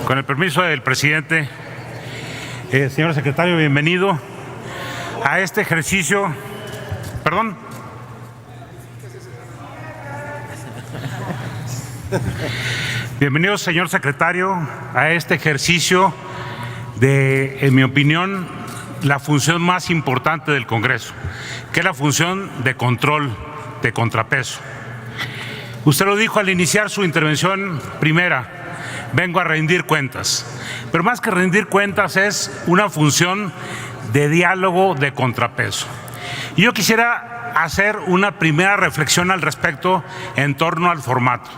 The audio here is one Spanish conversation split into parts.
Con el permiso del presidente, señor secretario, bienvenido a este ejercicio. Perdón. Bienvenido, señor secretario, a este ejercicio de, en mi opinión, la función más importante del Congreso, que es la función de control, de contrapeso. Usted lo dijo al iniciar su intervención primera: vengo a rendir cuentas. Pero más que rendir cuentas es una función de diálogo, de contrapeso. Y yo quisiera hacer una primera reflexión al respecto en torno al formato.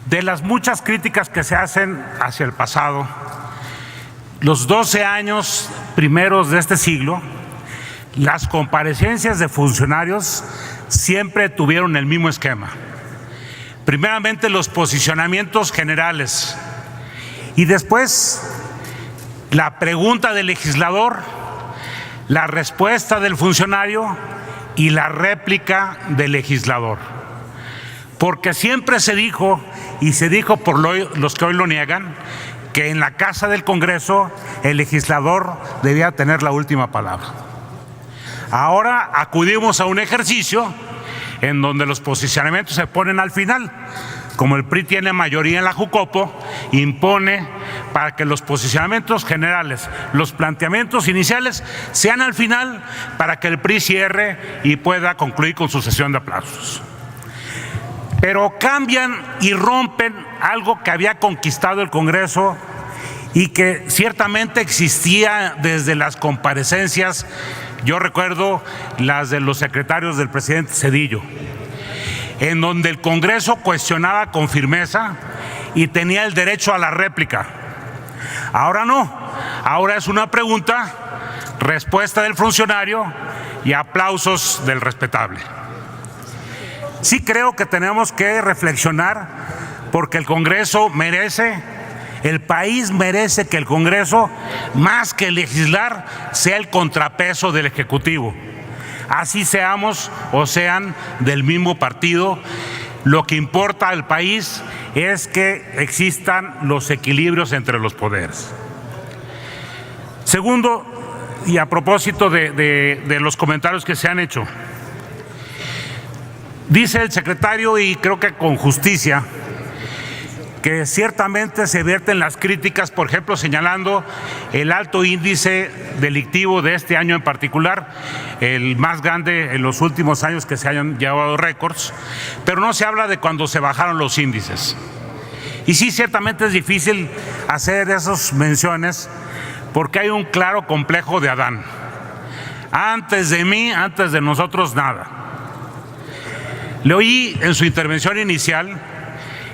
De las muchas críticas que se hacen hacia el pasado, los 12 años primeros de este siglo, las comparecencias de funcionarios siempre tuvieron el mismo esquema. Primeramente, los posicionamientos generales y después la pregunta del legislador, la respuesta del funcionario y la réplica del legislador. Porque siempre se dijo, y se dijo por los que hoy lo niegan, que en la casa del Congreso el legislador debía tener la última palabra. Ahora acudimos a un ejercicio en donde los posicionamientos se ponen al final. Como el PRI tiene mayoría en la Jucopo, impone para que los posicionamientos generales, los planteamientos iniciales, sean al final para que el PRI cierre y pueda concluir con su sesión de aplausos. Pero cambian y rompen algo que había conquistado el Congreso y que ciertamente existía desde las comparecencias. Yo recuerdo las de los secretarios del presidente Zedillo, en donde el Congreso cuestionaba con firmeza y tenía el derecho a la réplica. Ahora no, ahora es una pregunta, respuesta del funcionario y aplausos del respetable. Sí creo que tenemos que reflexionar porque el Congreso merece, el país merece que el Congreso, más que legislar, sea el contrapeso del Ejecutivo. Así seamos o sean del mismo partido, lo que importa al país es que existan los equilibrios entre los poderes. Segundo, y a propósito de los comentarios que se han hecho, dice el secretario, y creo que con justicia, que ciertamente se vierten las críticas, por ejemplo, señalando el alto índice delictivo de este año en particular, el más grande en los últimos años que se hayan llevado récords, pero no se habla de cuando se bajaron los índices. Y sí, ciertamente es difícil hacer esas menciones porque hay un claro complejo de Adán. Antes de mí, antes de nosotros, nada. Le oí en su intervención inicial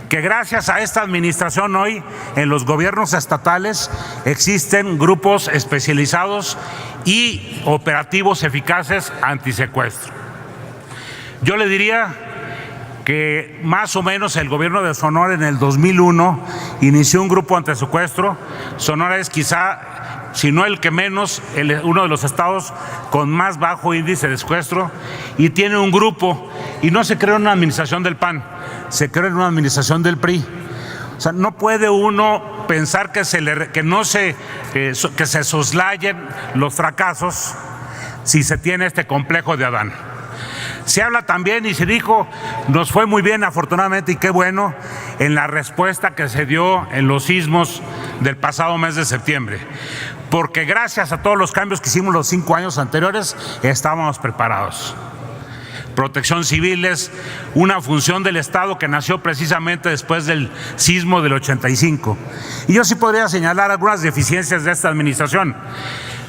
que gracias a esta administración hoy en los gobiernos estatales existen grupos especializados y operativos eficaces antisecuestro. Yo le diría que más o menos el gobierno de Sonora en el 2001 inició un grupo antisecuestro. Sonora es quizá, si no el que menos, uno de los estados con más bajo índice de secuestro, y tiene un grupo, y no se creó en una administración del PAN, se creó en una administración del PRI. O sea, no puede uno pensar que se soslayen los fracasos si se tiene este complejo de Adán. Se habla también y se dijo, nos fue muy bien afortunadamente y qué bueno, en la respuesta que se dio en los sismos del pasado mes de septiembre, porque gracias a todos los cambios que hicimos los 5 años anteriores, estábamos preparados. Protección Civil es una función del Estado que nació precisamente después del sismo del 85. Y yo sí podría señalar algunas deficiencias de esta administración.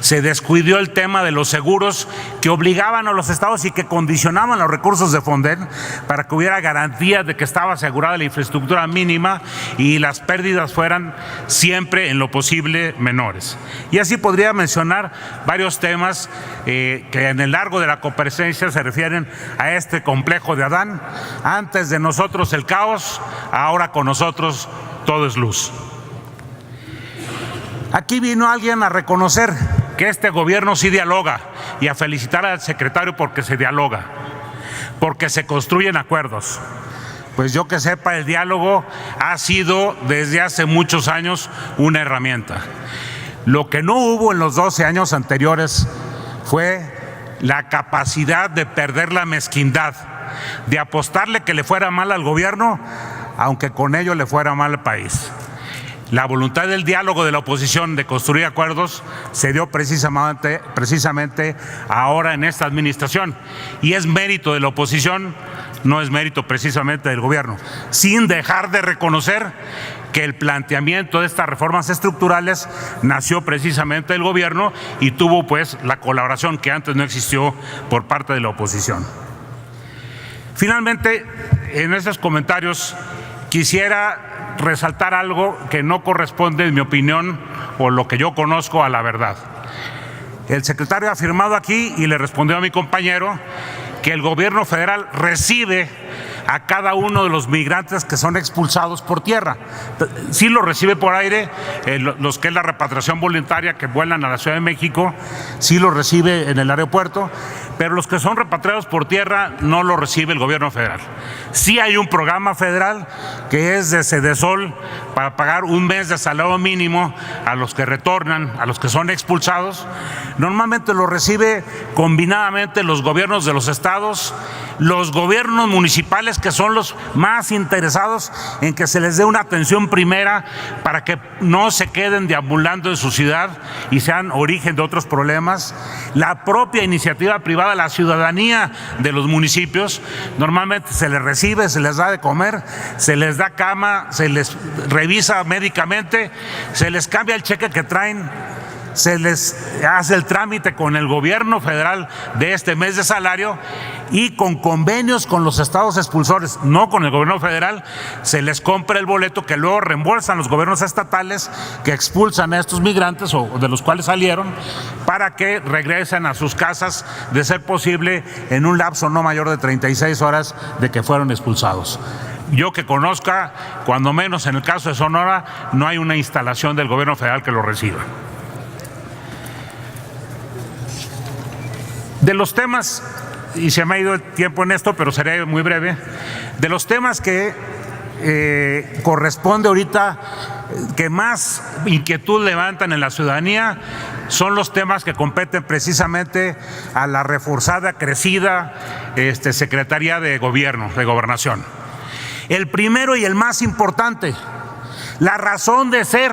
Se descuidó el tema de los seguros que obligaban a los estados y que condicionaban los recursos de Fonden para que hubiera garantía de que estaba asegurada la infraestructura mínima y las pérdidas fueran siempre en lo posible menores. Y así podría mencionar varios temas que en el largo de la comparecencia se refieren a este complejo de Adán. Antes de nosotros el caos, ahora con nosotros todo es luz. Aquí vino alguien a reconocer que este gobierno sí dialoga y a felicitar al secretario porque se dialoga, porque se construyen acuerdos. pues yo que sepa, el diálogo ha sido desde hace muchos años una herramienta. Lo que no hubo en los 12 años anteriores fue la capacidad de perder la mezquindad, de apostarle que le fuera mal al gobierno, aunque con ello le fuera mal al país. La voluntad del diálogo de la oposición de construir acuerdos se dio precisamente ahora en esta administración, y es mérito de la oposición, no es mérito precisamente del gobierno, sin dejar de reconocer que el planteamiento de estas reformas estructurales nació precisamente del gobierno y tuvo pues la colaboración que antes no existió por parte de la oposición. Finalmente, en estos comentarios quisiera resaltar algo que no corresponde, en mi opinión, o lo que yo conozco, a la verdad. El secretario ha afirmado aquí, y le respondió a mi compañero, que el gobierno federal recibe a cada uno de los migrantes que son expulsados por tierra. Sí lo recibe por aire, los que es la repatriación voluntaria que vuelan a la Ciudad de México, sí lo recibe en el aeropuerto, pero los que son repatriados por tierra no lo recibe el gobierno federal. Sí hay un programa federal que es de Sedesol para pagar un mes de salario mínimo a los que retornan, a los que son expulsados. Normalmente lo recibe combinadamente los gobiernos de los estados, los gobiernos municipales, que son los más interesados en que se les dé una atención primera para que no se queden deambulando en su ciudad y sean origen de otros problemas. La propia iniciativa privada, la ciudadanía de los municipios, normalmente se les recibe, se les da de comer, se les da cama, se les revisa médicamente, se les cambia el cheque que traen, se les hace el trámite con el gobierno federal de este mes de salario, y con convenios con los estados expulsores, no con el gobierno federal, se les compra el boleto que luego reembolsan los gobiernos estatales que expulsan a estos migrantes o de los cuales salieron, para que regresen a sus casas, de ser posible, en un lapso no mayor de 36 horas de que fueron expulsados. Yo que conozca, cuando menos en el caso de Sonora, no hay una instalación del gobierno federal que lo reciba. De los temas, y se me ha ido el tiempo en esto, pero seré muy breve, de los temas que corresponde ahorita, que más inquietud levantan en la ciudadanía, son los temas que competen precisamente a la reforzada, crecida Secretaría de Gobierno, de Gobernación. El primero y el más importante, la razón de ser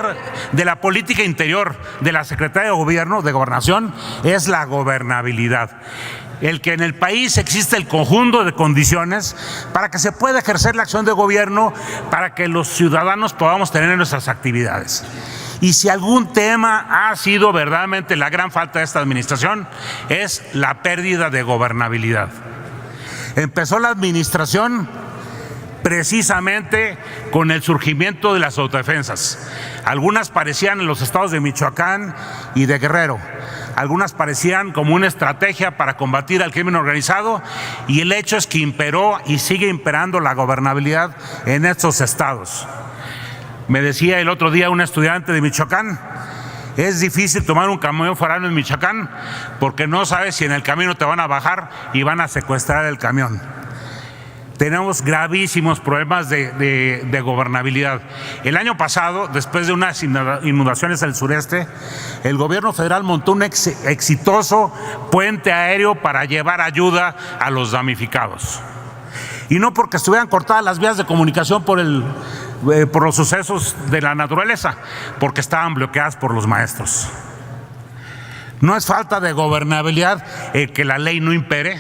de la política interior de la Secretaría de Gobierno, de Gobernación, es la gobernabilidad. El que en el país existe el conjunto de condiciones para que se pueda ejercer la acción de gobierno, para que los ciudadanos podamos tener nuestras actividades. Y si algún tema ha sido verdaderamente la gran falta de esta administración, es la pérdida de gobernabilidad. Empezó la administración precisamente con el surgimiento de las autodefensas. Algunas parecían en los estados de Michoacán y de Guerrero. Algunas parecían como una estrategia para combatir al crimen organizado, y el hecho es que imperó y sigue imperando la gobernabilidad en estos estados. Me decía el otro día un estudiante de Michoacán: es difícil tomar un camión foráneo en Michoacán porque no sabes si en el camino te van a bajar y van a secuestrar el camión. Tenemos gravísimos problemas de gobernabilidad. El año pasado, después de unas inundaciones al sureste, el gobierno federal montó un exitoso puente aéreo para llevar ayuda a los damnificados. Y no porque estuvieran cortadas las vías de comunicación por los sucesos de la naturaleza, porque estaban bloqueadas por los maestros. No es falta de gobernabilidad que la ley no impere.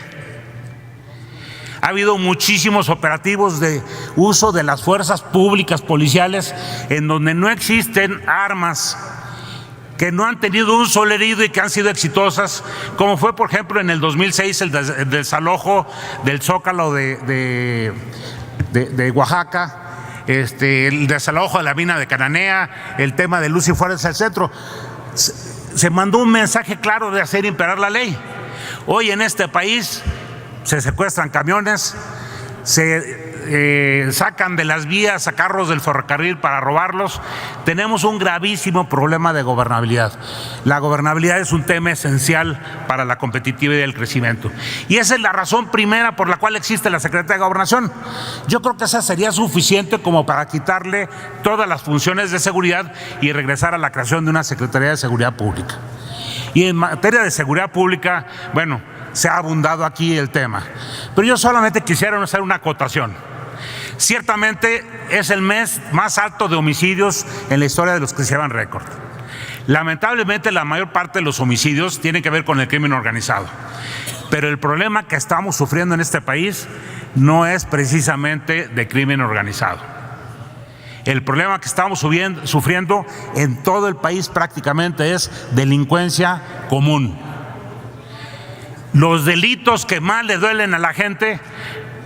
Ha habido muchísimos operativos de uso de las fuerzas públicas policiales en donde no existen armas, que no han tenido un solo herido y que han sido exitosas, como fue, por ejemplo, en el 2006 el desalojo del Zócalo de Oaxaca, el desalojo de la mina de Cananea, el tema de Luz y Fuerza del Centro. Se mandó un mensaje claro de hacer imperar la ley. Hoy en este país se secuestran camiones, se sacan de las vías a carros del ferrocarril para robarlos. Tenemos un gravísimo problema de gobernabilidad. La gobernabilidad es un tema esencial para la competitividad y el crecimiento. Y esa es la razón primera por la cual existe la Secretaría de Gobernación. Yo creo que esa sería suficiente como para quitarle todas las funciones de seguridad y regresar a la creación de una Secretaría de Seguridad Pública. Y en materia de seguridad pública, bueno, se ha abundado aquí el tema. Pero yo solamente quisiera hacer una acotación. Ciertamente es el mes más alto de homicidios en la historia de los que se llevan récord. Lamentablemente la mayor parte de los homicidios tienen que ver con el crimen organizado. Pero el problema que estamos sufriendo en este país no es precisamente de crimen organizado. El problema que estamos sufriendo en todo el país prácticamente es delincuencia común. Los delitos que más le duelen a la gente,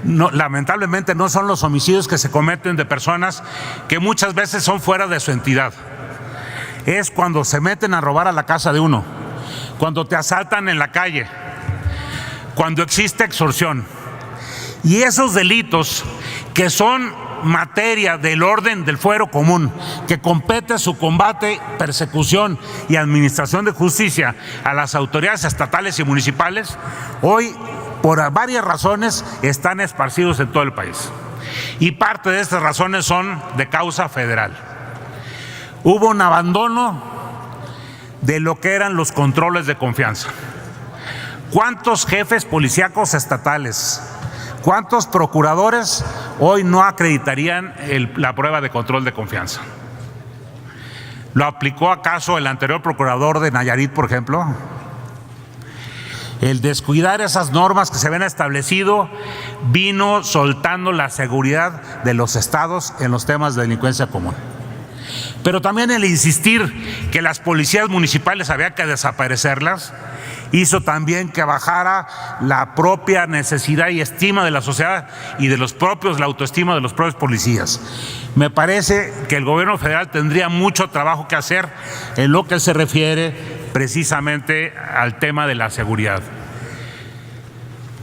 lamentablemente no son los homicidios que se cometen de personas que muchas veces son fuera de su entidad. Es cuando se meten a robar a la casa de uno, cuando te asaltan en la calle, cuando existe extorsión. Y esos delitos que son materia del orden del fuero común, que compete su combate, persecución y administración de justicia a las autoridades estatales y municipales, hoy por varias razones están esparcidos en todo el país. Y parte de estas razones son de causa federal. Hubo un abandono de lo que eran los controles de confianza. ¿Cuántos jefes policíacos estatales, cuántos procuradores hoy no acreditarían la prueba de control de confianza? ¿Lo aplicó acaso el anterior procurador de Nayarit, por ejemplo? El descuidar esas normas que se habían establecido vino soltando la seguridad de los estados en los temas de delincuencia común. Pero también el insistir que las policías municipales había que desaparecerlas hizo también que bajara la propia necesidad y estima de la sociedad y de los propios, la autoestima de los propios policías. Me parece que el gobierno federal tendría mucho trabajo que hacer en lo que se refiere precisamente al tema de la seguridad.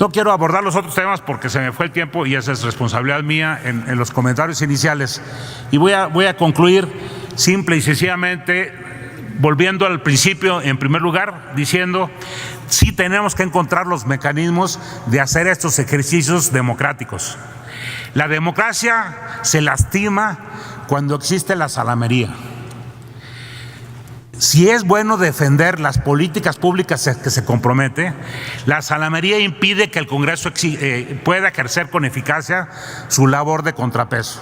No quiero abordar los otros temas porque se me fue el tiempo y esa es responsabilidad mía en los comentarios iniciales. Y voy a concluir simple y sencillamente volviendo al principio, en primer lugar, diciendo sí tenemos que encontrar los mecanismos de hacer estos ejercicios democráticos. La democracia se lastima cuando existe la salamería. Si es bueno defender las políticas públicas que se compromete, la salamería impide que el Congreso pueda ejercer con eficacia su labor de contrapeso.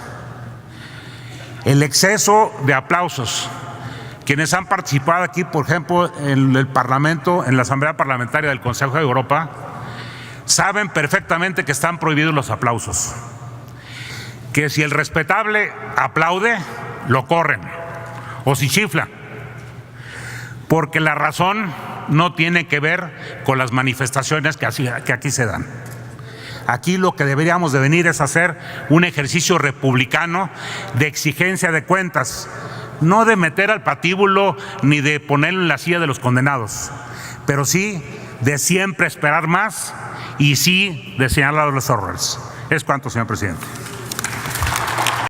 El exceso de aplausos. Quienes han participado aquí, por ejemplo, en el Parlamento, en la Asamblea Parlamentaria del Consejo de Europa, saben perfectamente que están prohibidos los aplausos. Que si el respetable aplaude, lo corren o si chifla. Porque la razón no tiene que ver con las manifestaciones que aquí se dan. Aquí lo que deberíamos de venir es hacer un ejercicio republicano de exigencia de cuentas, no de meter al patíbulo ni de ponerlo en la silla de los condenados, pero sí de siempre esperar más y sí de señalar los errores. Es cuanto, señor presidente.